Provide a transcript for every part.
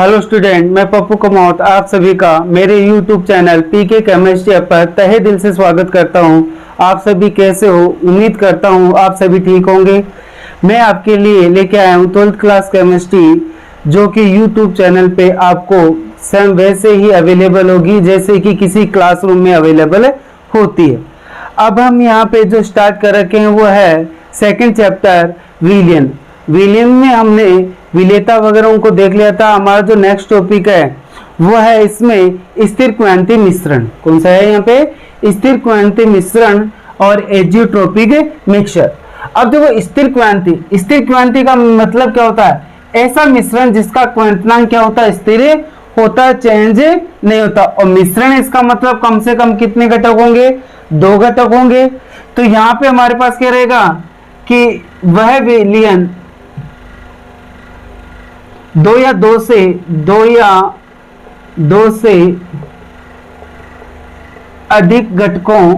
Hello student, मैं पप्पू कमौत आप सभी का मेरे यूट्यूब चैनल पीके केमिस्ट्री पर तहे दिल से स्वागत करता हूं। आप सभी कैसे हो? उम्मीद करता हूं आप सभी ठीक होंगे। मैं आपके लिए लेके आया हूं 12th क्लास केमिस्ट्री, जो कि यूट्यूब चैनल पे आपको सेम वैसे ही अवेलेबल होगी जैसे कि किसी क्लासरूम में अवेलेबल होती है। अब हम यहाँ पे जो स्टार्ट कर रखे हैं वो है सेकेंड चैप्टर विलियन। विलियन में हमने विलेयता वगैरह को देख लिया था। हमारा जो नेक्स्ट टॉपिक है वो है इसमें स्थिर क्वांति मिश्रण। कौन सा है यहाँ पे? स्थिर क्वांति मिश्रण और एजियोट्रोपिक मिक्सचर। अब देखो, स्थिर क्वांति का मतलब क्या होता है? ऐसा मिश्रण जिसका क्वांटनांक क्या होता है? स्थिर होता है, चेंज नहीं होता। और मिश्रण इसका मतलब कम से कम कितने घटक होंगे? 2 घटक होंगे। तो यहाँ पे हमारे पास क्या रहेगा कि वह विलयन 2 या 2 से अधिक घटकों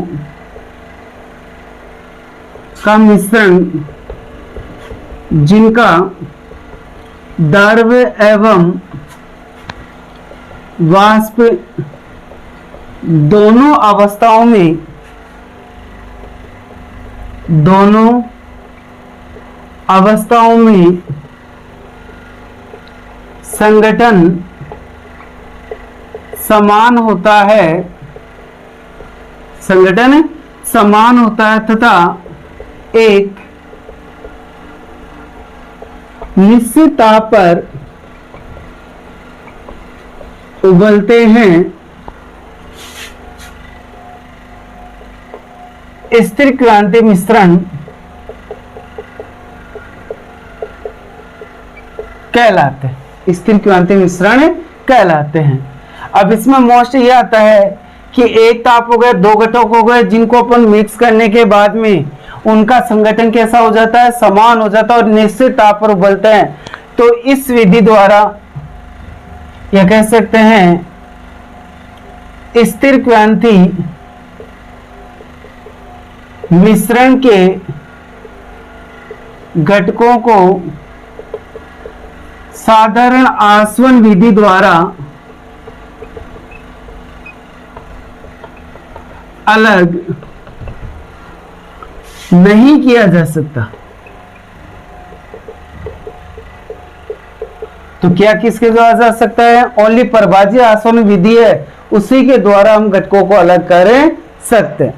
का मिश्रण जिनका द्रव एवं वाष्प दोनों अवस्थाओं में संगठन समान होता है तथा एक निश्चित ताप पर उबलते हैं, स्थिर क्वांति मिश्रण कहलाते हैं। स्थिर क्वांति मिश्रण कहलाते हैं। अब इसमें मोस्ट ये आता है कि एक ताप हो गए, 2 घटक हो गए, जिनको अपन मिक्स करने के बाद में उनका संगठन कैसा हो जाता है? समान हो जाता है और निश्चित ताप पर उबलते हैं। तो इस विधि द्वारा यह कह सकते हैं स्थिर क्वांति मिश्रण के घटकों को साधारण आसवन विधि द्वारा अलग नहीं किया जा सकता। तो क्या किसके द्वारा जा सकता है? ओनली परभाजी आसवन विधि है, उसी के द्वारा हम घटकों को अलग कर सकते हैं।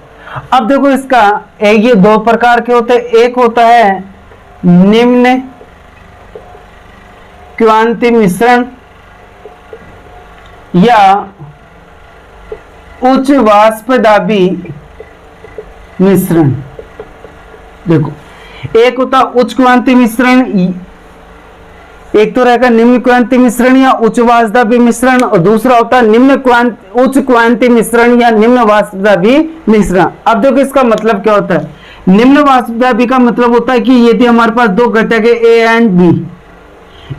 अब देखो, इसका ये 2 प्रकार के होते हैं। एक होता है निम्न क्वांति मिश्रण या उच्च वाष्पदाबी मिश्रण। देखो, एक होता उच्च क्वांति मिश्रण, एक तो रहेगा निम्न क्वांति मिश्रण या उच्च वाष्पदाबी मिश्रण, और दूसरा होता है उच्च क्वांति मिश्रण या निम्न वाष्पदाबी मिश्रण। अब देखो, इसका मतलब क्या होता है? निम्न वाष्पदाबी का मतलब होता है कि यदि हमारे पास 2 घटक है ए एंड बी,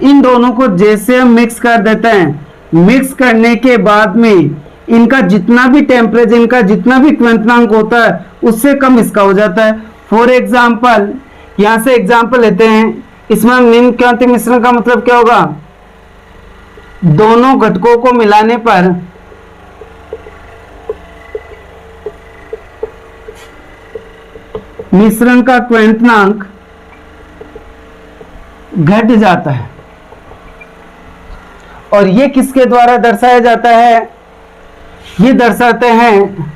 इन दोनों को जैसे हम मिक्स कर देते हैं, मिक्स करने के बाद में इनका जितना भी टेम्परेचर, इनका जितना भी क्वांटनांक होता है, उससे कम इसका हो जाता है। फॉर एग्जाम्पल, यहां से एग्जाम्पल लेते हैं। इसमें निम्न क्वांति मिश्रण का मतलब क्या होगा? दोनों घटकों को मिलाने पर मिश्रण का क्वांटनांक घट जाता है। और ये किसके द्वारा दर्शाया जाता है? ये दर्शाते हैं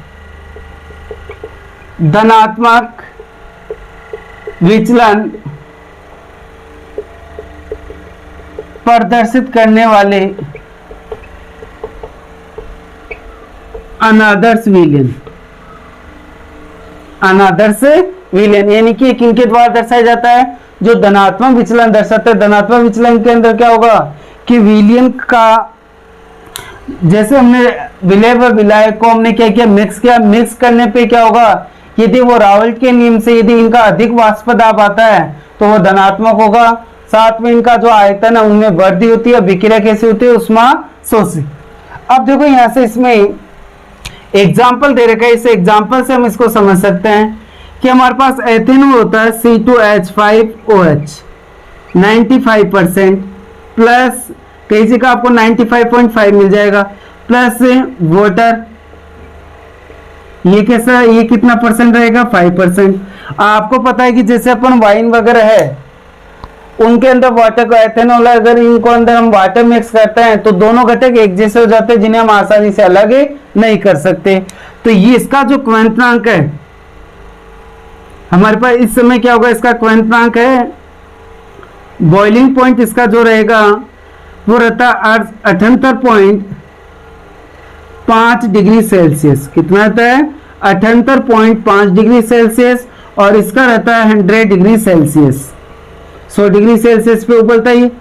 धनात्मक विचलन प्रदर्शित करने वाले अनादर्श विलयन। यानी कि किनके द्वारा दर्शाया जाता है? जो धनात्मक विचलन दर्शाते हैं। धनात्मक विचलन के अंदर क्या होगा कि विलयन का, जैसे हमने विलय व विलायक को हमने क्या किया? मिक्स किया। मिक्स करने पे क्या होगा? यदि वो रावल्ट के नियम से यदि इनका अधिक वाष्प दाब आता है तो वो धनात्मक होगा। साथ में इनका जो आयतन है उनमें वृद्धि होती है। विक्रिया कैसी होती है? ऊष्माशोषी। अब देखो, यहां से इसमें एग्जाम्पल दे रखा है। इस एग्जाम्पल से हम इसको समझ सकते हैं कि हमारे पास एथेनॉल होता है C2H5OH 95% प्लस कई जगह आपको 95.5 मिल जाएगा। प्लस वाटर, ये कैसा, ये कितना परसेंट रहेगा, 5%। आपको पता है कि जैसे अपन वाइन वगैरह है उनके अंदर वाटर को, एथेनॉल, अगर इनको अंदर हम वाटर मिक्स करते हैं तो दोनों घटक एक जैसे हो जाते हैं, जिन्हें हम आसानी से अलग नहीं कर सकते। तो ये इसका जो क्वथनांक है हमारे पास इस समय क्या होगा, इसका क्वथनांक है, बॉइलिंग पॉइंट इसका जो रहेगा वो रहता है 78.5 डिग्री सेल्सियस। कितना रहता है, 78.5 डिग्री सेल्सियस, और इसका रहता है 100 डिग्री सेल्सियस, 100 डिग्री सेल्सियस पे उबलता ही।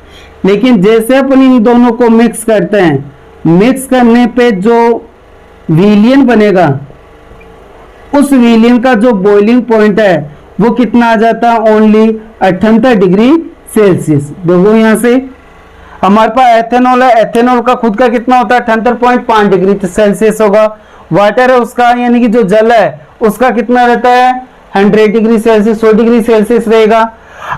लेकिन जैसे अपन इन दोनों को मिक्स करते हैं, मिक्स करने पे जो विलियन बनेगा, उस विलियन का जो बॉइलिंग पॉइंट है वो कितना आ जाता है, ओनली 78 डिग्री सेल्सियस। देखो यहां से हमारे पास एथेनॉल है, एथेनॉल का खुद का कितना होता है, 78.5 डिग्री सेल्सियस होगा। वाटर है उसका, यानी कि जो जल है उसका कितना रहता है, 100 डिग्री सेल्सियस, 100 डिग्री सेल्सियस रहेगा।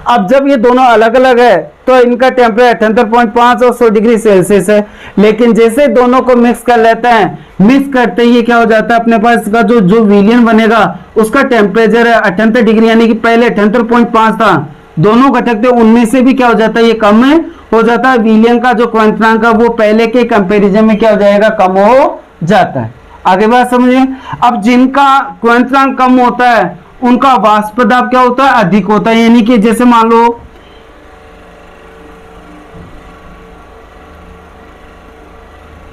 अब जब ये दोनों अलग अलग है तो इनका टेम्परेचर 78.5 और 100 डिग्री सेल्सियस है। लेकिन जैसे दोनों को मिक्स कर लेते हैं, मिक्स करते ही क्या हो जाता है, अपने पास इसका जो विलियन बनेगा उसका टेम्परेचर है 78 डिग्री, यानी कि पहले 78.5 था, दोनों घटक थे उनमें से भी क्या हो जाता है, ये कम हो जाता है। विलियन का जो क्वथनांक है वो पहले के कंपेरिजन में क्या हो जाएगा, कम हो जाता है। आगे बात समझिए। अब जिनका क्वथनांक कम होता है उनका वाष्प दाब क्या होता है, अधिक होता है। यानी कि जैसे मान लो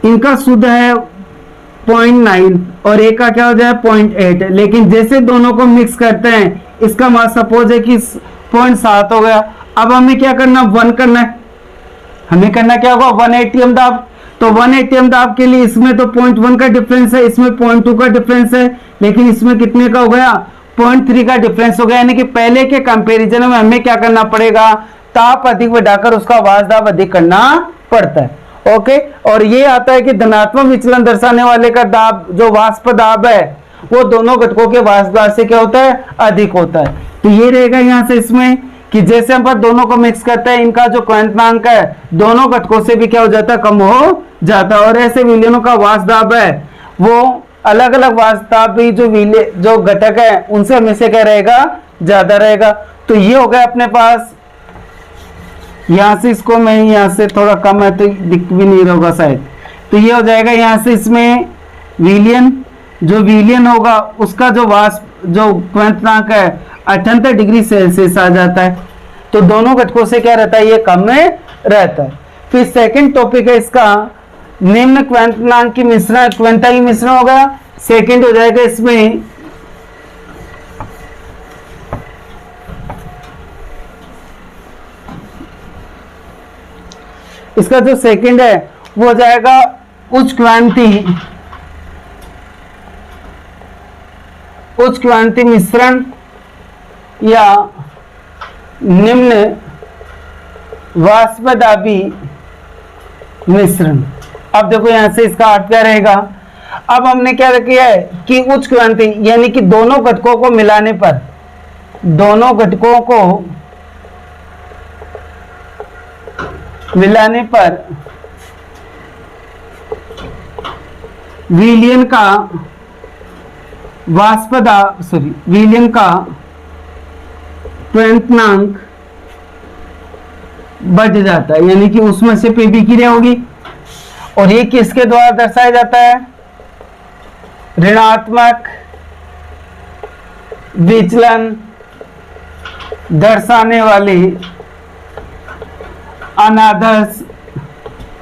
इनका शुद्ध है 0.9 और एक का क्या हो जाए 0.8, लेकिन जैसे दोनों को मिक्स करते हैं, इसका मान सपोज है कि 0.7 हो गया। अब हमें क्या करना, 1 करना है, हमें करना क्या होगा, 1 एटीएम दाब। तो 1 एटीएम दाब के लिए इसमें तो 0.1 का डिफरेंस है, इसमें 0.2 का डिफरेंस है, लेकिन इसमें कितने का हो गया, 0.3 का डिफरेंस हो गया। यानी कि पहले के कंपैरिजन में हमें क्या करना पड़ेगा, ताप अधिक बढ़ाकर उसका वाष्प दाब अधिक करना पड़ता है। ओके, और ये आता है कि धनात्मक विचलन दर्शाने वाले का दाब, जो वाष्प दाब है, वो दोनों घटकों के वाष्प दाब से क्या होता है, अधिक होता है। तो ये रहेगा यहां से इसमें कि जैसे हम दोनों को मिक्स करते हैं, इनका जो क्वथनांक है दोनों घटकों से भी क्या हो जाता है, कम हो जाता है। और ऐसे विलयनों का वाष्प दाब है वो अलग अलग वाष्प दाब भी जो घटक है उनसे हमेशा क्या रहेगा, ज्यादा रहेगा। तो ये हो गया अपने पास, यहां से इसको मैं यहां से थोड़ा कम है तो दिख भी नहीं होगा शायद, तो ये हो जाएगा यहां से इसमें विलियन, जो विलियन होगा उसका जो वाष्प जो क्वथनांक है 78 डिग्री सेल्सियस आ जाता है। तो दोनों घटकों से क्या रहता है, ये कम में रहता है। फिर सेकंड टॉपिक है इसका, निम्न क्वथनांक की मिश्रण, क्वथनांक मिश्रण होगा। सेकंड हो जाएगा इसमें इसका जो सेकंड है वो हो जाएगा उच्च क्रांति मिश्रण या निम्न वाष्पदाबी मिश्रण। अब देखो यहां से इसका अर्थ क्या रहेगा। अब हमने क्या किया है कि उच्च क्रांति यानी कि दोनों घटकों को मिलाने पर, दोनों घटकों को मिलाने पर विलियन का विलियन का क्वथनांक बढ़ जाता है, यानी कि उसमें से पीवी क्रिया होगी। और ये किसके द्वारा दर्शाया जाता है, ऋणात्मक विचलन दर्शाने वाली अनादर्श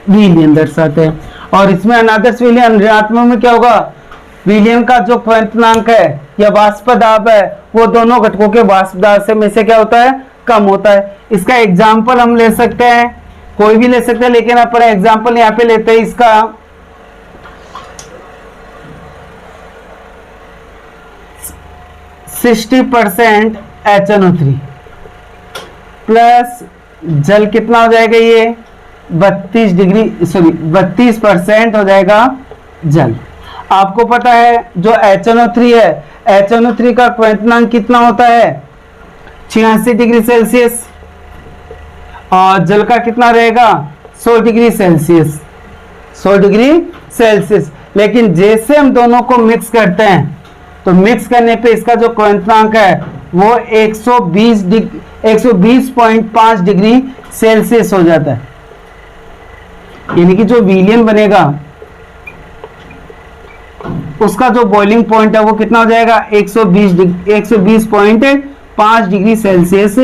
विलियन दर्शाते हैं। और इसमें अनादर्श विलियन, ऋणात्मक में क्या होगा, विलियन का जो क्वथनांक है या वाष्प दाब है वो दोनों घटकों के वाष्प दाब से में से क्या होता है, कम होता है। इसका एग्जाम्पल हम ले सकते हैं, कोई भी ले सकते हैं, लेकिन अपन एग्जाम्पल यहाँ पे लेते हैं इसका 60% HNO3 प्लस जल कितना हो जाएगा, ये 32% हो जाएगा जल। आपको पता है जो HNO3 है, HNO3 का क्वथनांक कितना होता है, 86 डिग्री सेल्सियस, और जल का कितना रहेगा 100 डिग्री सेल्सियस, 100 डिग्री सेल्सियस। लेकिन जैसे हम दोनों को मिक्स करते हैं तो मिक्स करने पे इसका जो क्वथनांक है वो 120.5 डिग्री सेल्सियस हो जाता है। यानी कि जो विलियन बनेगा उसका जो बॉइलिंग पॉइंट है वो कितना हो जाएगा, 120.5 डिग्री सेल्सियस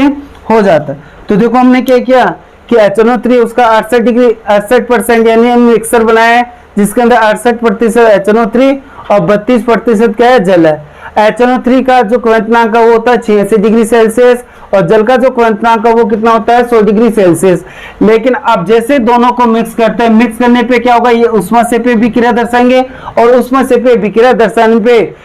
हो जाता है। तो देखो हमने क्या किया कि HNO3 उसका 68% यानी हम मिक्सर बनाया है जिसके अंदर 68% HNO3 और 32% क्या है, जल है। HNO3 का जो क्वथनांक है वो होता है 86 डिग्री सेल्सियस और जल का जो क्वथनांक है वो कितना होता है, 100 डिग्री सेल्सियस। लेकिन अब जैसे दोनों को मिक्स करते हैं, मिक्स करने पे क्या होगा, ये उष्मा से पे विक्रिया दर्शाएंगे और उष्मा से पे विक्रिया दर्शाने पे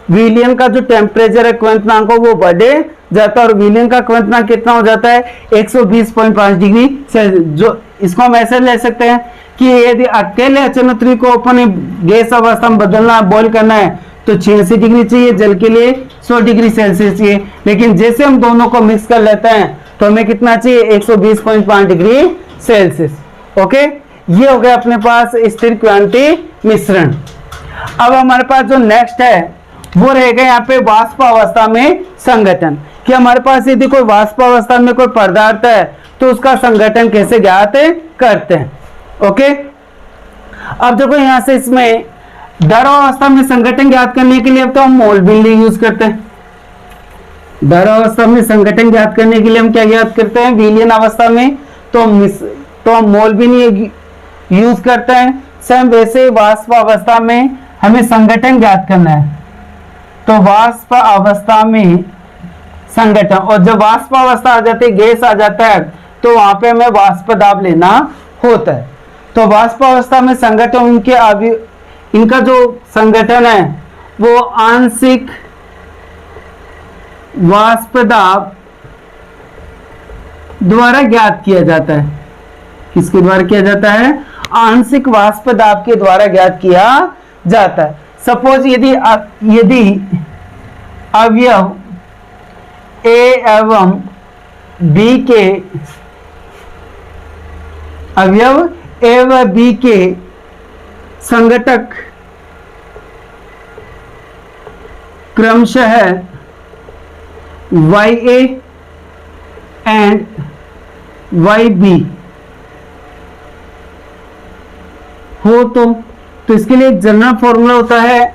विलियन का जो टेम्परेचर है क्वथनांक वो बढ़े जाता है और विलियन का क्वथनांक कितना हो जाता है, 120.5 डिग्री सेल्सियस। जो इसको हम ऐसे ले सकते हैं कि यदि अकेले HNO3 को अपन गैस अवस्था में बदलना है, बॉईल करना है तो 86 डिग्री चाहिए, जल के लिए 100 डिग्री सेल्सियस चाहिए। लेकिन जैसे हम दोनों को मिक्स कर लेते हैं तो हमें कितना चाहिए, 120.5 डिग्री सेल्सियस। ओके, ये हो गया अपने पास स्थिर क्वांटी मिश्रण। अब हमारे पास जो नेक्स्ट है वो रहेगा यहाँ पे वाष्प अवस्था में संगठन, कि हमारे पास यदि कोई वाष्प अवस्था में कोई पदार्थ है तो उसका संगठन कैसे ज्ञात करते हैं। ओके, अब देखो यहाँ से इसमें द्रव अवस्था में संगठन ज्ञात करने के लिए अब तो हम मोल बिन यूज करते हैं। द्रव अवस्था में संगठन ज्ञात करने के लिए हम क्या ज्ञात करते हैं, विलयन अवस्था में तो हम मोल बिन यूज करते हैं। सेम वैसे वाष्प अवस्था में हमें संगठन ज्ञात करना है तो वाष्प अवस्था में संगठन, और जब वाष्प अवस्था आ जाती है, गैस आ जाता है तो वहां पे हमें वाष्प दाब लेना होता है। तो वाष्प अवस्था में संगठन इनका जो संगठन है वो आंशिक वाष्प दाब द्वारा ज्ञात किया जाता है। किसके द्वारा किया जाता है, आंशिक वाष्प दाब के द्वारा ज्ञात किया जाता है। सपोज यदि अवयव A एवं B के अवयव A व B के संघटक क्रमशः YA एंड YB हो तो इसके लिए एक जनरल फॉर्मूला होता है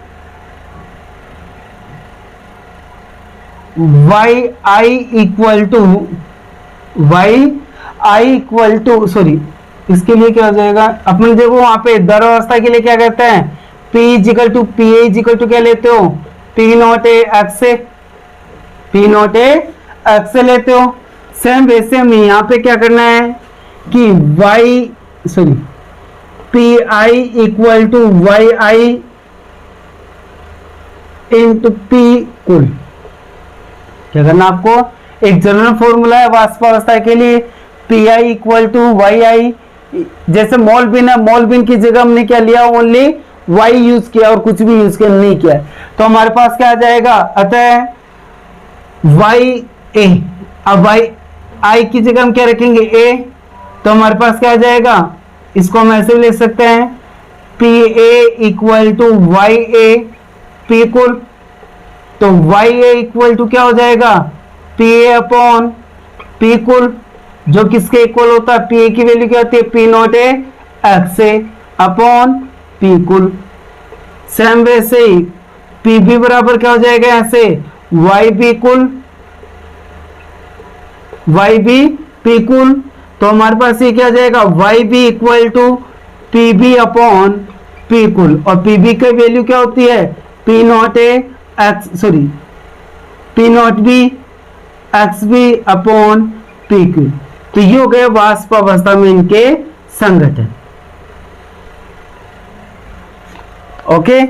YI इक्वल टू इसके लिए क्या हो जाएगा, अपन देखो वहां पे द्रव अवस्था के लिए क्या कहते हैं, P is equal to PA is equal to क्या लेते हो, P नॉट ए एक्स से लेते हो। सेम वैसे हमें यहाँ पे क्या करना है कि PI equal to YI into P कुल। क्या करना आपको, एक जनरल फॉर्मूला है वाष्प अवस्था के लिए, PI इक्वल टू YI। जैसे मोल बिन है, मोल बिन की जगह हमने क्या लिया, ओनली Y यूज किया और कुछ भी यूज किया नहीं किया, तो हमारे पास क्या आ जाएगा, अतः YA। अब I की जगह हम क्या रखेंगे, A, तो हमारे पास क्या आ जाएगा, इसको हम ऐसे ले सकते हैं PA equal to YA P कुल। तो YA इक्वल टू क्या हो जाएगा, PA अपॉन P कुल, जो किसके इक्वल होता है, PA की वैल्यू क्या होती है, P not A x upon P कुल। सेम वैसे ही PB बराबर क्या हो जाएगा, यहाँ से YB कुल, YB P कुल। तो हमारे पास ये क्या हो जाएगा, YB equal to PB upon P कुल, और PB की वैल्यू क्या होती है, P not A X P not B X B upon P Q. तो ये हो गए वाष्प अवस्था में इनके संगठन। ओके,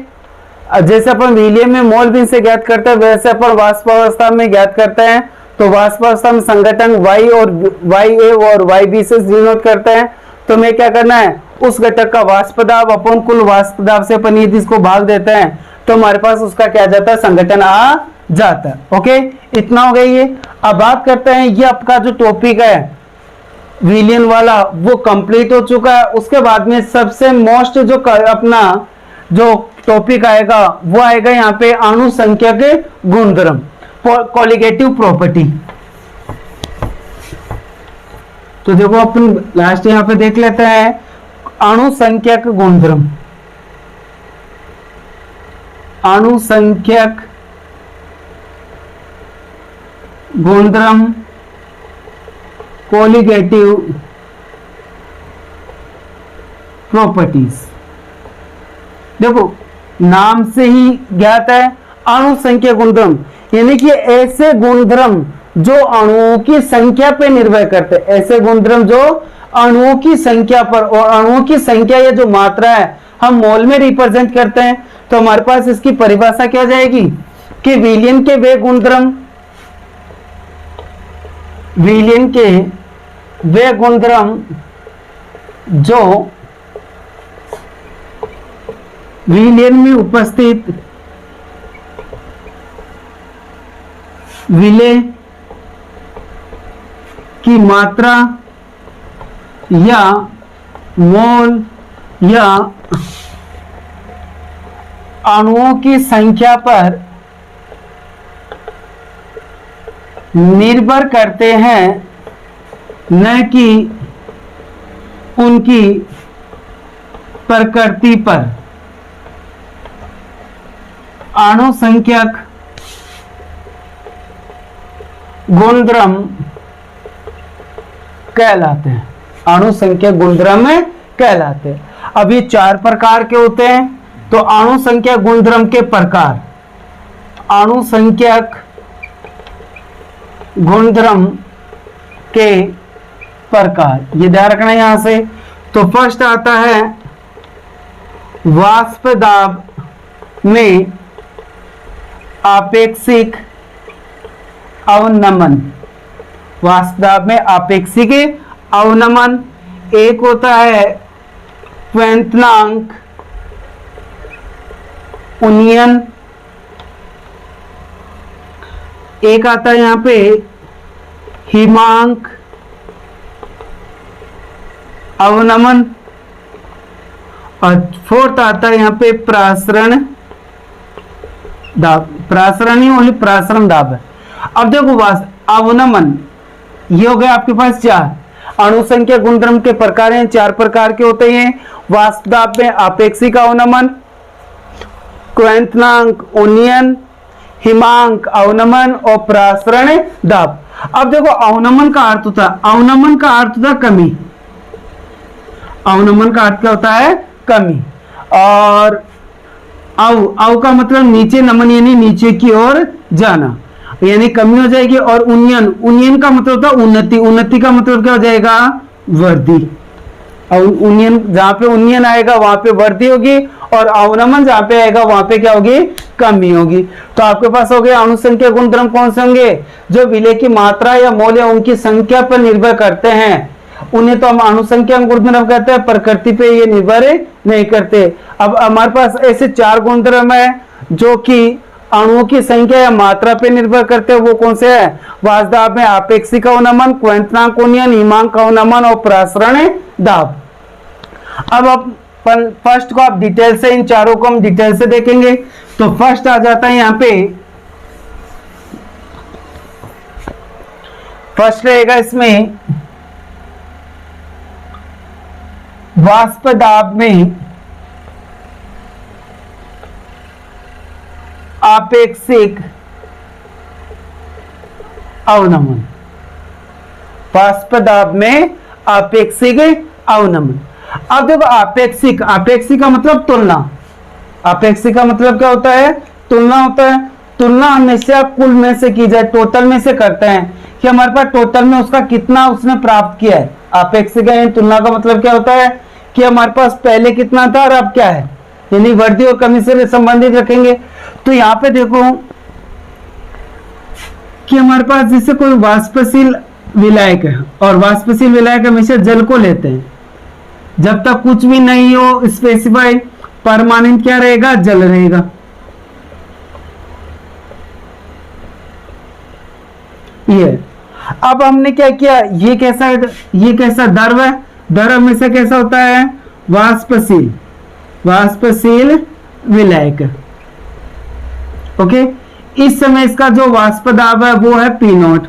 जैसे अपन विलियम में मोल बिन से ज्ञात करते हैं वैसे अपन वाष्प अवस्था में ज्ञात करते हैं। तो वाष्प अवस्था में संगठन YA और YB से डिनोट करते हैं। तो हमें क्या करना है, उस घटक का वाष्प दाब अपन कुल वाष्प दाब से अपन यदि इसको भाग देते हैं तो हमारे पास उसका क्या जाता है, संगठन आ जाता है। ओके, इतना हो गया ये। अब बात करते हैं, ये आपका जो टॉपिक है विलियन वाला वो कंप्लीट हो चुका है। उसके बाद में सबसे मोस्ट जो अपना जो टॉपिक आएगा वो आएगा यहाँ पे अणु संख्या के गुणधर्म, कोलिगेटिव प्रॉपर्टी। तो देखो अपन लास्ट यहाँ पे देख लेते हैं अणु संख्या के गुणधर्म। अणु संख्यक गुणधर्म कोलिगेटिव प्रॉपर्टीज। देखो नाम से ही ज्ञात है अणु संख्या गुणधर्म, यानी कि ऐसे गुणधर्म जो अणुओं की संख्या पर निर्भर करते हैं, ऐसे गुणधर्म जो अणुओं की संख्या पर, और अणुओं की संख्या या जो मात्रा है हम मोल में रिप्रेजेंट करते हैं। तो हमारे पास इसकी परिभाषा क्या जाएगी कि विलियन के वे गुणधर्म, विलियन के वे गुणधर्म जो विलियन में उपस्थित विलेय की मात्रा या मोल या अणुओं की संख्या पर निर्भर करते हैं, न कि उनकी प्रकृति पर। अणु संख्यक गुणधर्म कहलाते हैं, अणु संख्या गुणधर्म कहलाते हैं। अब ये 4 प्रकार के होते हैं। तो अणु संख्या गुणधर्म के प्रकार, अणु संख्यक गुणधर्म के प्रकार, ये ध्यान रखना यहां से। तो फर्स्ट आता है वाष्प दाब में आपेक्षिक अवनमन। वाष्प दाब में आपेक्षिक अवनमन। एक होता है क्वैंतनांक उन्नयन, एक आता है यहां पे हिमांक अवनमन, और फोर्थ आता है यहां पे प्रासरण दाब। प्रासरण ही ओनली प्रासरण दाब है। अब देखो अवनमन, ये हो गया आपके पास 4 अणु संख्या गुणधर्म के प्रकार हैं। 4 प्रकार के होते हैं। वाष्प दाब में आपेक्षिक अवनमन, क्वैंतनांक उन्नयन, हिमांक अवनमन और प्रासरण दाब। अब देखो अवनमन का अर्थ होता है, अवनमन का अर्थ होता है कमी। अवनमन का अर्थ क्या होता है? कमी। और अव का मतलब नीचे नमन, यानी नीचे की ओर जाना, यानी कमी हो जाएगी। और उन्नयन, उन्नयन का मतलब होता है उन्नति। उन्नति का मतलब क्या हो जाएगा? वृद्धि। और उन्नयन, जहां पे उन्नयन आएगा वहां पे वृद्धि होगी, और अवनमन जहां पे आएगा वहां पे क्या होगी? कमी होगी। तो आपके पास हो गया अणु संख्या गुणधर्म कौन से होंगे? जो विलेय की मात्रा या मोल या उनकी संख्या पर निर्भर करते हैं, उन्हें तो हम अणु संख्या गुणधर्म कहते हैं। प्रकृति पे ये निर्भर नहीं करते। अब हमारे पास ऐसे 4 गुणधर्म है जो कि अणुओं की संख्या या मात्रा पे निर्भर करते हैं। वो कौन से है? वाष्प दाब में आपेक्षिक अवनमन, क्वैंतनांक उन्नयन, हिमांक अवनमन और प्रासरण दाब। अब फर्स्ट को आप डिटेल से, इन चारों को हम डिटेल से देखेंगे। तो फर्स्ट आ जाता है यहाँ पे, फर्स्ट रहेगा इसमें वाष्प दाब में आपेक्षिक अवनमन। वाष्प दाब में आपेक्षिक अवनमन। अब देखो आपेक्षिक, आपेक्षिक का मतलब तुलना। आपेक्षिक का मतलब क्या होता है? तुलना होता है। तुलना हमेशा कुल में से की जाए, टोटल में से करते हैं कि हमारे पास टोटल में उसका कितना उसने प्राप्त किया है। आपेक्षिक तुलना का मतलब क्या होता है कि हमारे पास पहले कितना था और अब क्या है, यानी वृद्धि और कमी से संबंधित रखेंगे। तो यहाँ पे देखो कि हमारे पास जैसे कोई वाष्पशील विलायक है, और वाष्पशील विलायक हमेशा जल को लेते हैं। जब तक कुछ भी नहीं हो स्पेसिफाई, परमानेंट क्या रहेगा? जल रहेगा। ये अब हमने क्या किया, ये कैसा द्रव है, द्रव हमेशा कैसा होता है, वाष्पशील विलायक। ओके, इस समय इसका जो वाष्प दाब है वो है पी नॉट,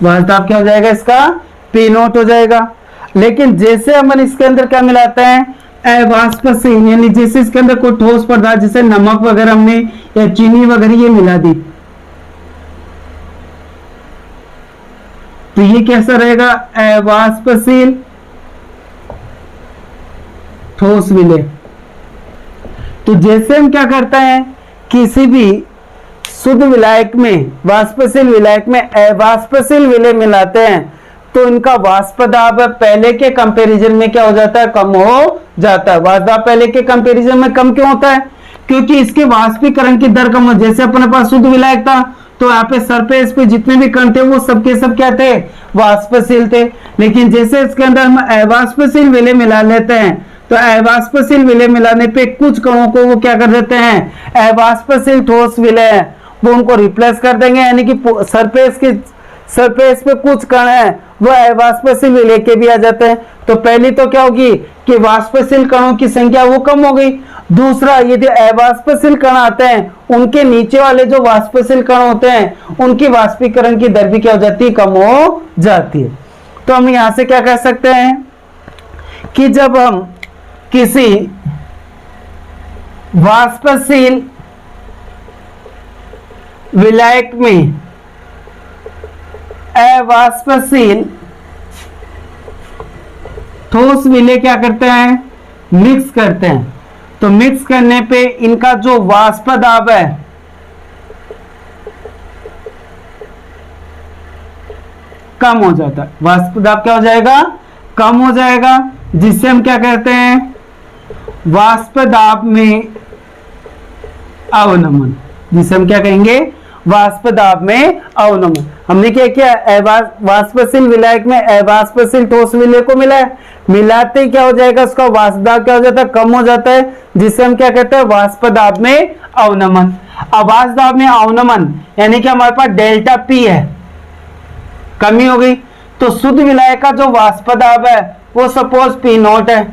वाष्प दाब क्या हो जाएगा इसका, पी नॉट हो जाएगा। लेकिन जैसे हम इसके अंदर क्या मिलाते हैं, अवाष्पशील, यानी जैसे इसके अंदर कोई ठोस पदार्थ जैसे नमक वगैरह हमने या चीनी वगैरह ये मिला दी, तो ये कैसा रहेगा, अवाष्पशील ठोस विलय। तो जैसे हम क्या करते हैं, किसी भी शुद्ध विलायक में, वाष्पशील विलायक में अवाष्पशील विलय मिलाते हैं तो इनका वाष्प दाब पहले के कंपैरिजन में क्या हो जाता है, कम हो जाता है। वाष्प दाब पहले के कंपैरिजन में कम क्यों होता है, क्योंकि इसके वाष्पीकरण की दर कम हो। जैसे अपने पास शुद्ध विलायक था तो यहाँ पे सरफेस पे जितने भी कण थे वो सबके सब क्या थे, वाष्पशील थे। लेकिन जैसे इसके अंदर हम अवाष्पशील विलय मिला लेते हैं तो अवाष्पशील विलय मिलाने पे कुछ कणों को वो क्या कर देते हैं, अवाष्पशील ठोस विलय है वो उनको रिप्लेस कर देंगे, यानी कि सरफेस पे कुछ कण है वो अवाष्पशील विलय के भी आ जाते हैं। तो पहली तो क्या होगी कि वाष्पशील कणों की संख्या वो कम हो गई। दूसरा, यदि अवाष्पशील कण आते हैं उनके नीचे वाले जो वाष्पशील कण होते हैं उनकी वाष्पीकरण की दर भी क्या हो जाती है, कम हो जाती है। तो हम यहां से क्या कह सकते हैं कि जब हम किसी वाष्पशील विलायक में अवाष्पशील ठोस विलय क्या करते हैं, मिक्स करते हैं, तो मिक्स करने पे इनका जो वाष्प दाब है कम हो जाता है। वाष्प दाब क्या हो जाएगा, कम हो जाएगा, जिससे हम क्या कहते हैं, वाष्प दाब में अवनमन, जिसे हम क्या कहेंगे, वाष्प दाब में अवनमन। हमने क्या किया, वाष्पशील विलायक में अवाष्पशील ठोस विलय को मिलाते क्या हो जाएगा, उसका वाष्प दाब क्या हो जाता है, कम हो जाता है, जिसे हम क्या कहते हैं, वाष्प दाब में अवनमन। अब वाष्प दाब में अवनमन यानी कि हमारे पास डेल्टा पी है, कमी हो गई। तो शुद्ध विलायक का जो वाष्प दाब है वो सपोज पी नॉट है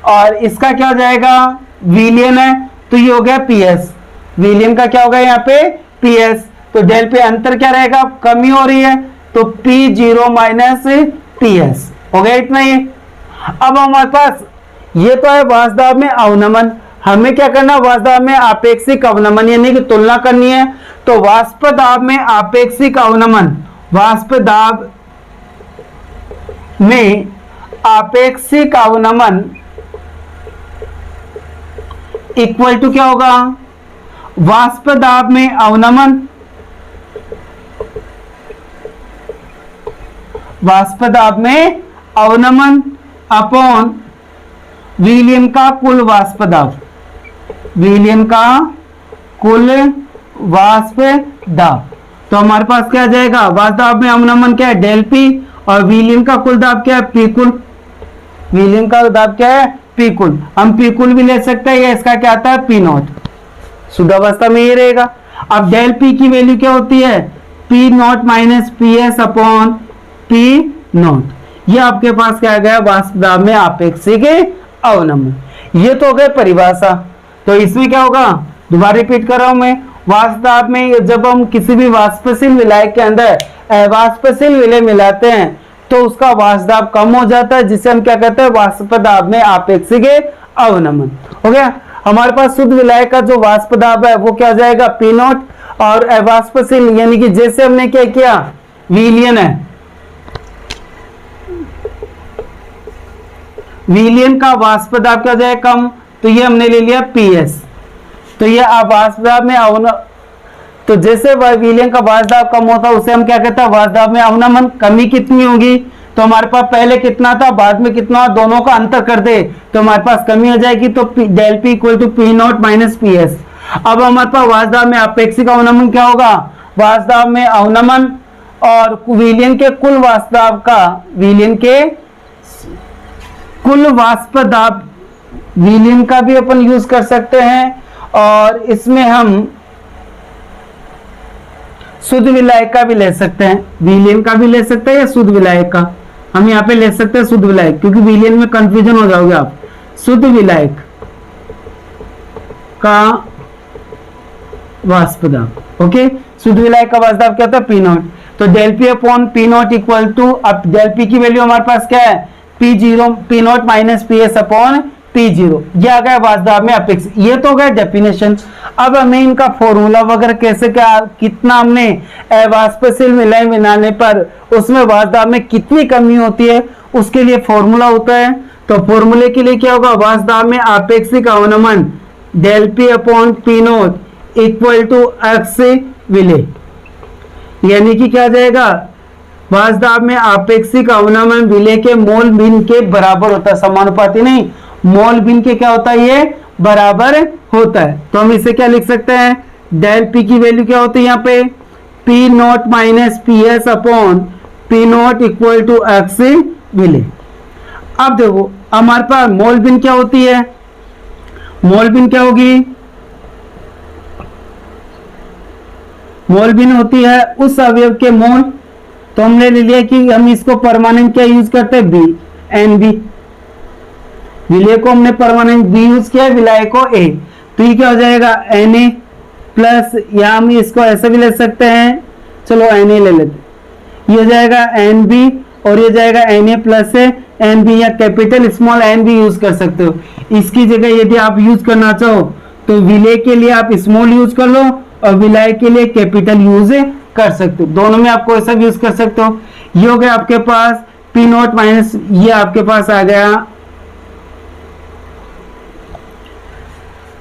और इसका क्या हो जाएगा, विलयन है, तो ये हो गया पी एस। विलयन का क्या होगा यहाँ पे, पी एस। तो डेल पे अंतर क्या रहेगा, कमी हो रही है, तो P0 माइनस पी एस हो गया, इतना ही। अब हमारे पास ये तो है वाष्प दाब में अवनमन, हमें क्या करना, वाष्प दाब में आपेक्षिक अवनमन यानी कि तुलना करनी है। तो वाष्प दाब में आपेक्षिक अवनमन, वाष्प दाब में आपेक्षिक अवनमन इक्वल टू क्या होगा, वाष्प दाब में अवनमन, वाष्प दाब में अवनमन अपॉन विलयन का कुल वाष्प दाब, विलयन का कुल वाष्प दाब। तो हमारे पास क्या आ जाएगा, वाष्प दाब में अवनमन क्या है, डेल पी, और विलयन का कुल दाब क्या है, पी कुल। विलयन का दाब क्या है, पी कुल। हम पी कुल भी ले सकते हैं, या इसका क्या आता है, पी नॉट। शुद्धावस्था में ये रहेगा। अब डेल पी की वैल्यू क्या होती है, P not minus P S upon P not. ये आपके पास क्या आ गया, वाष्प दाब में आपेक्षिक अवनमन। ये तो हो गए परिभाषा। तो इसमें क्या होगा, दोबारा रिपीट कर रहा हूं मैं, वाष्प दाब में जब हम किसी भी वाष्पशील विलायक के अंदर अवाष्पशील विलय मिलाते हैं तो उसका वाष्प दाब कम हो जाता है, जिसे हम क्या कहते हैं, वाष्प दाब में आपेक्षिक अवनमन। हो गया। हमारे पास शुद्ध विलायक का जो वाष्प दाब है वो क्या हो जाएगा, पी नॉट, और अवाष्पशील यानी कि जैसे हमने क्या किया, विलयन है, विलयन का वाष्प दाब क्या हो जाएगा, कम, तो ये हमने ले लिया पी एस। तो ये वाष्प दाब में अवनमन, तो जैसे विलयन का वाष्प दाब कम होता है उसे हम क्या कहते हैं, वाष्प दाब में अवनमन। कमी कितनी होगी, तो हमारे पास पहले कितना था, बाद में कितना, दोनों का अंतर कर दे तो हमारे पास कमी हो जाएगी, तो del P equal to P not minus P S. अब हमारे पास वाष्प दाब में आपेक्षिक अवनमन क्या होगा, वाष्प दाब में अवनमन और विलयन के कुल वाष्प दाब का, विलयन के कुल वाष्प दाब, विलयन का भी अपन यूज कर सकते हैं, और इसमें हम शुद्ध विलायक का भी ले सकते हैं, विलेन का भी ले सकते हैं या शुद्ध विलायक का। हम यहाँ पे ले सकते हैं शुद्ध विलायक, क्योंकि विलेन में कंफ्यूजन हो जाओगे आप। शुद्ध विलायक का वाष्प दाब, ओके। शुद्ध विलायक का वाष्प दाब क्या होता है, पी नॉट। तो del P upon P not equal to, अब डेल पी की वैल्यू हमारे पास क्या है, P zero, P not minus P S upon P zero. ये आ गया वाष्प दाब में अपेक्स। ये तो हो गया डेफिनेशन। अब हमें इनका फॉर्मूला वगैरह कैसे, क्या कितना हमने वाष्पशील विलयन बनाने पर उसमें वाष्प दाब में कितनी कमी होती है, उसके लिए फॉर्मूला होता है। तो फॉर्मूले के लिए क्या होगा, वाष्प दाब में आपेक्षिक अवनमन del P upon P not equal to X विलय, यानी कि क्या जाएगा, वाष्प दाब में आपेक्षिक अवनमन विलय के मोल भिन्न के बराबर होता है, समानुपाती नहीं, मोल भिन्न के क्या होता है, ये बराबर होता है। तो हम इसे क्या लिख सकते हैं, डेल पी की वैल्यू क्या होती है यहाँ पे, P not minus P S upon P not equal to X विलय। अब देखो हमारे पास मोल भिन्न क्या होती है, मोल भिन्न क्या होगी, मोल भिन्न होती है उस अवयव के मोल। तो हमने ले लिया कि हम इसको परमानेंट क्या यूज करते हैं, बी, एन बी। विलय को हमने परमानेंट बी यूज किया, विलायक को ए। तो ये क्या हो जाएगा, एन ए प्लस, या हम इसको ऐसे भी ले सकते हैं, चलो एन ए ले लेते, ये हो जाएगा एन बी और ये जाएगा N A plus N B, या कैपिटल स्मॉल एन भी यूज कर सकते हो। इसकी जगह यदि आप यूज करना चाहो तो विलय के लिए आप स्मॉल यूज कर लो और विलय के लिए कैपिटल यूज कर सकते हो, दोनों में आप कोई सा यूज कर सकते हो। ये हो गया आपके पास पी नॉट माइनस, ये आपके पास आ गया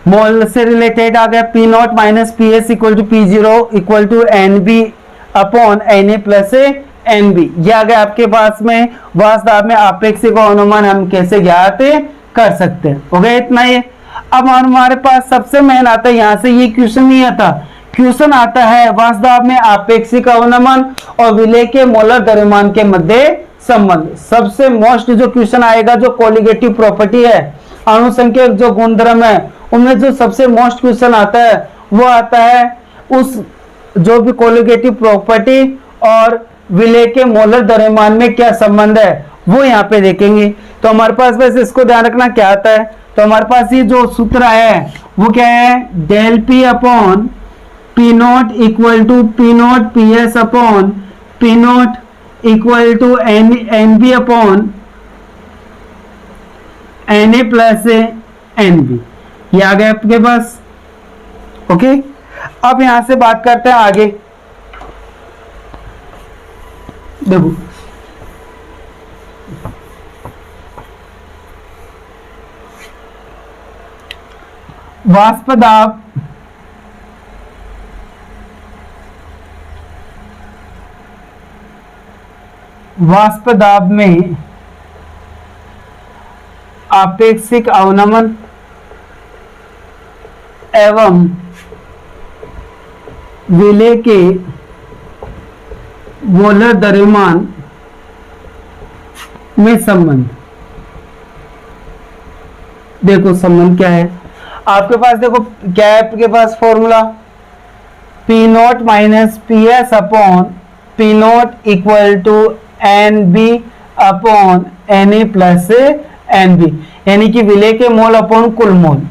मोल से रिलेटेड आ गया P not minus P S equal to P zero equal to N B upon N A plus N B. ये आ गया आपके पास में वाष्प दाब में आपेक्षिक अनुमान हम कैसे ज्ञात कर सकते हैं। हो गया इतना ही। अब हमारे पास सबसे मेन आता है, यहाँ से ये क्वेश्चन नहीं आता, क्वेश्चन आता है वाष्प दाब में आपेक्षिक अवनमन और विलय के मोलर द्रव्यमान के मध्य संबंध। सबसे मोस्ट जो क्वेश्चन आएगा, जो कोलिगेटिव प्रॉपर्टी है, अणुसंख्यक जो गुणधर्म है, उनमें जो सबसे मोस्ट क्वेश्चन आता है वो आता है उस जो भी कोलिगेटिव प्रॉपर्टी और विलय के मोलर द्रव्यमान में क्या संबंध है, वो यहाँ पे देखेंगे। तो हमारे पास बस इसको ध्यान रखना क्या आता है। तो हमारे पास ये जो सूत्र है वो क्या है, del P upon P not equal to P not P S upon P not equal to N B upon N A plus N B. ये आ गया आपके पास, ओके। अब यहां से बात करते हैं आगे। देखो वाष्प दाब में आपेक्षिक अवनमन एवं विलय के मोलर द्रव्यमान में संबंध। देखो संबंध क्या है आपके पास, देखो क्या है आपके पास formula, P not minus P S upon P not equal to N B upon N A plus N B, यानी कि विलय के मोल अपॉन कुल मोल।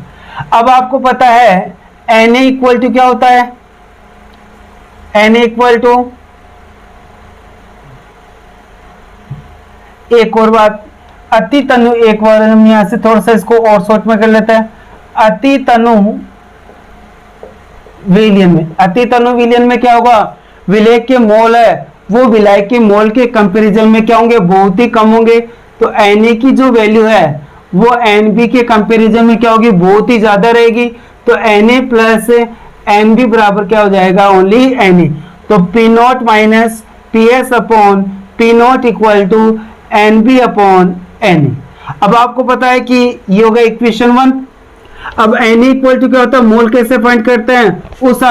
अब आपको पता है एन ए इक्वल टू क्या होता है, एन ए इक्वल टू, एक और बात, अति तनु, एक बार हम यहां से थोड़ा सा इसको और शॉर्ट में कर लेते हैं, अति तनु विलयन में, अति तनु विलयन में क्या होगा, विलय के मोल है वो विलय के मोल के कंपैरिजन में क्या होंगे, बहुत ही कम होंगे। तो Na की जो वैल्यू है वो Nb के कंपैरिजन में क्या होगी, बहुत ही ज्यादा रहेगी। तो Na प्लस Nb बराबर क्या हो जाएगा, ओनली Na। तो P not minus P S upon P not equal to Nb upon Na। अब आपको पता है कि ये होगा इक्वेशन 1। अब Na इक्वल टू क्या होता है, मोल कैसे फाइंड करते हैं, उस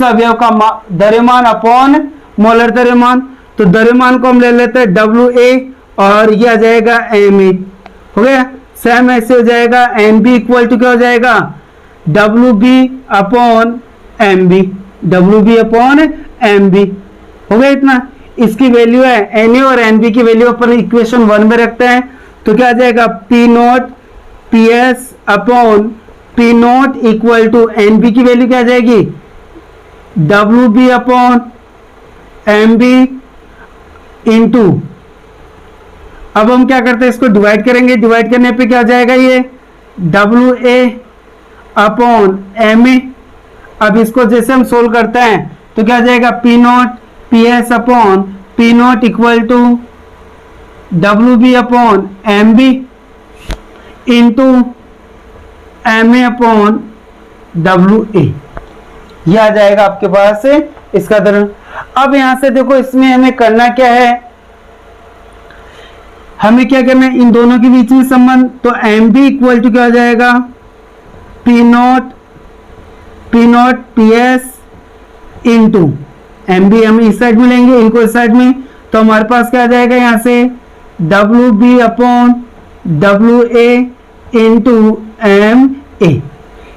अवयव का द्रव्यमान अपॉन मोलर द्रव्यमान। तो द्रव्यमान को हम ले लेते हैं WA और ये आ जाएगा Ma, हो गया। सेम ऐसे हो जाएगा Nb इक्वल टू क्या हो जाएगा, WB upon MB, W B upon M B. हो गया इतना। इसकी वैल्यू है एन ए और एन बी की वैल्यू अपन इक्वेशन 1 में रखते हैं, तो क्या आ जाएगा P not P S upon P not equal to N B की वैल्यू क्या आ जाएगी W B upon M B into, अब हम क्या करते हैं इसको डिवाइड करेंगे, डिवाइड करने पे क्या आ जाएगा ये W A upon M A. अब इसको जैसे हम सोल्व करते हैं तो क्या आ जाएगा P not P S upon P not equal to W B upon M B into M A upon W A. यह आ जाएगा आपके पास से इसका तरह। अब यहां से देखो इसमें हमें करना क्या है, हमें क्या करना है इन दोनों के बीच में संबंध, तो एम बी इक्वल टू क्या हो जाएगा P not P S into M B हम इस साइड में लेंगे, इनको इस साइड में, तो हमारे पास क्या आ जाएगा यहां से W B upon W A into M A.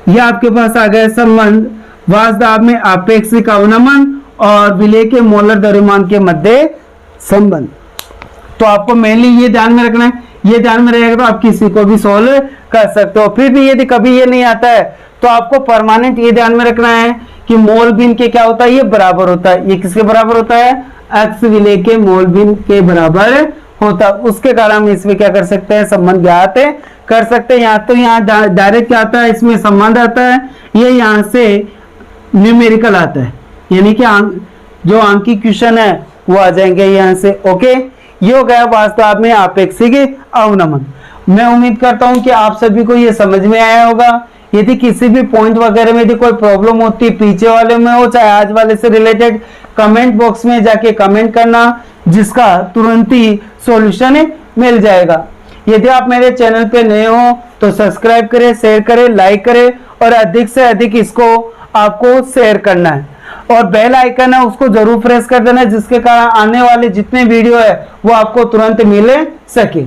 यह आपके पास आ गया संबंध वास्तव में आपेक्षिक अवनमन और विलेय के मोलर द्रव्यमान के मध्य संबंध। तो आपको मेनली ये ध्यान में रखना है, ये ध्यान में रहेगा तो आप किसी को भी सोल्व कर सकते हो। फिर भी यदि कभी ये नहीं आता है तो आपको परमानेंट ये ध्यान में रखना है कि मोल भिन्न के क्या होता है, ये बराबर होता है। ये किसके बराबर होता है, एक्स विलेय के मोल भिन्न के बराबर होता है। उसके कारण हम इसमें क्या कर सकते हैं, संबंध ज्ञात कर सकते हैं। यहाँ तो यहाँ डायरेक्ट क्या आता है, इसमें संबंध आता है, ये यहाँ से न्यूमेरिकल आता है, यानी कि जो अंकी क्वेश्चन है वो आ जाएंगे यहाँ से। ओके, ये हो गया वास्तव में आपेक्षिक अवनमन। मैं उम्मीद करता हूं कि आप सभी को ये समझ में आया होगा। यदि किसी भी पॉइंट वगैरह में यदि कोई प्रॉब्लम होती है, पीछे वाले में हो चाहे आज वाले से रिलेटेड, कमेंट बॉक्स में जाके कमेंट करना, जिसका तुरंत ही सॉल्यूशन मिल जाएगा। यदि आप मेरे चैनल पे नए हो तो सब्सक्राइब करें, शेयर करें, लाइक करें और अधिक से अधिक इसको आपको शेयर करना है। और बेल आइकन है उसको जरूर प्रेस कर देना, जिसके कारण आने वाले जितने वीडियो है वो आपको तुरंत मिल सके।